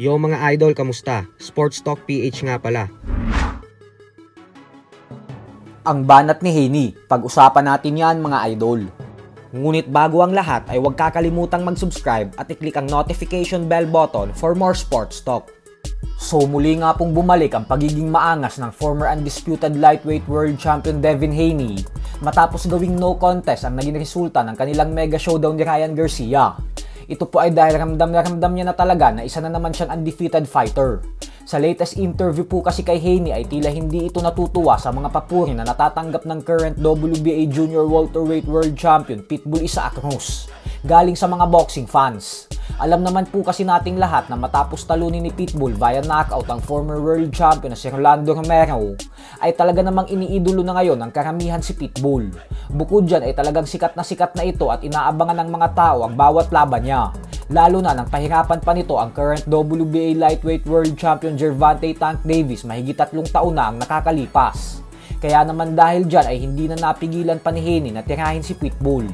Yo mga idol, kamusta? Sports Talk PH nga pala. Ang banat ni Haney, pag-usapan natin yan mga idol. Ngunit bago ang lahat ay huwag kakalimutang mag-subscribe at i-click ang notification bell button for more sports talk. So muli nga pong bumalik ang pagiging maangas ng former undisputed lightweight world champion Devin Haney matapos gawing no contest ang naging resulta ng kanilang mega showdown ni Ryan Garcia. Ito po ay dahil ramdam niya na talaga na isa na naman siyang undefeated fighter. Sa latest interview po kasi kay Haney ay tila hindi ito natutuwa sa mga papuri na natatanggap ng current WBA Junior Welterweight World Champion Pitbull Isaac Cruz galing sa mga boxing fans. Alam naman po kasi nating lahat na matapos talunin ni Pitbull via knockout ang former world champion na si Rolando Romero, ay talaga namang iniidolo na ngayon ng karamihan si Pitbull. Bukod dyan ay talagang sikat na ito at inaabangan ng mga tao ang bawat laban niya. Lalo na nang pahirapan pa nito ang current WBA lightweight world champion Gervonta Tank Davis mahigit 3 taon na ang nakakalipas. Kaya naman dahil dyan ay hindi na napigilan pa ni Haney na tirahin si Pitbull.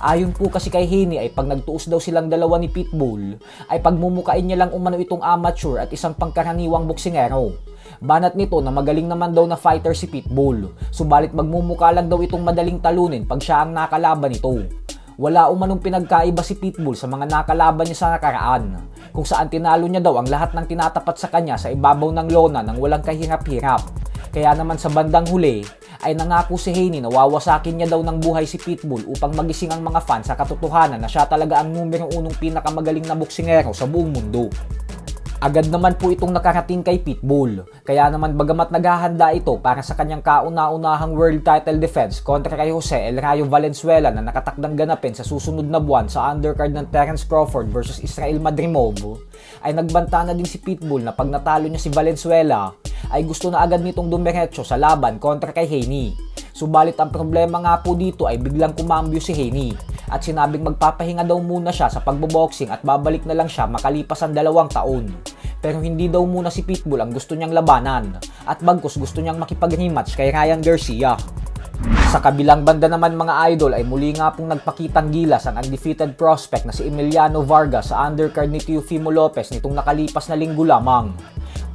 Ayon po kasi kay Haney ay pag nagtuos daw silang dalawa ni Pitbull, ay pagmumukain niya lang umano itong amateur at isang pangkaraniwang boksingero. Banat nito na magaling naman daw na fighter si Pitbull, subalit magmumuka lang daw itong madaling talunin pag siya ang nakalaban nito. Wala umanong pinagkaiba si Pitbull sa mga nakalaban niya sa nakaraan, kung saan tinalo niya daw ang lahat ng tinatapat sa kanya sa ibabaw ng lona nang walang kahirap-hirap. Kaya naman sa bandang huli, ay nangako si Haney na wawasakin niya daw ng buhay si Pitbull upang magising ang mga fans sa katotohanan na siya talaga ang numero 1 pinakamagaling na boksingero sa buong mundo. Agad naman po itong nakarating kay Pitbull, kaya naman bagamat naghahanda ito para sa kanyang kauna-unahang world title defense kontra kay Jose El Rayo Valenzuela na nakatakdang ganapin sa susunod na buwan sa undercard ng Terence Crawford versus Israel Madrimov, ay nagbanta na din si Pitbull na pag natalo niya si Valenzuela, ay gusto na agad nitong dumiretso sa laban kontra kay Haney. Subalit ang problema nga po dito ay biglang kumambyo si Haney at sinabing magpapahinga daw muna siya sa pagboboxing at babalik na lang siya makalipas ang 2 taon. Pero hindi daw muna si Pitbull ang gusto niyang labanan at bagkus gusto niyang makipag-rematch kay Ryan Garcia. Sa kabilang banda naman mga idol ay muli nga pong nagpakitang gilas ang undefeated prospect na si Emiliano Vargas sa undercard ni Teofimo Lopez nitong nakalipas na linggo lamang.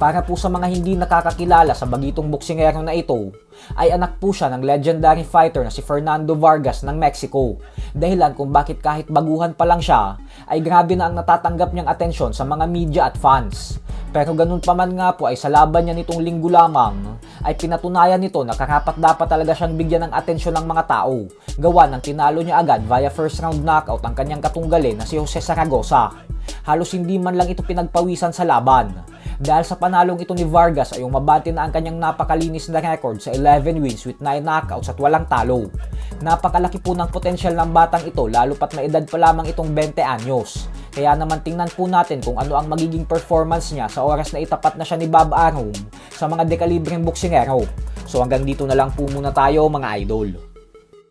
Para po sa mga hindi nakakakilala sa bagitong boksingero na ito, ay anak po siya ng legendary fighter na si Fernando Vargas ng Mexico. Dahilan kung bakit kahit baguhan pa lang siya, ay grabe na ang natatanggap niyang atensyon sa mga media at fans. Pero ganun pa man nga po ay sa laban niya nitong linggo lamang, ay pinatunayan nito na karapat dapat talaga siyang bigyan ng atensyon ng mga tao. Gawa ng tinalo niya agad via first round knockout ang kanyang katunggali na si Jose Zaragoza. Halos hindi man lang ito pinagpawisan sa laban. Dahil sa panalong ito ni Vargas ay umabante na ang kanyang napakalinis na record sa 11 wins with 9 knockouts at walang talo. Napakalaki po ng potensyal ng batang ito lalo pat may edad pa lamang itong 20 anyos. Kaya naman tingnan po natin kung ano ang magiging performance niya sa oras na itapat na siya ni Bob Arum sa mga dekalibreng boksingero. So hanggang dito na lang po muna tayo mga idol.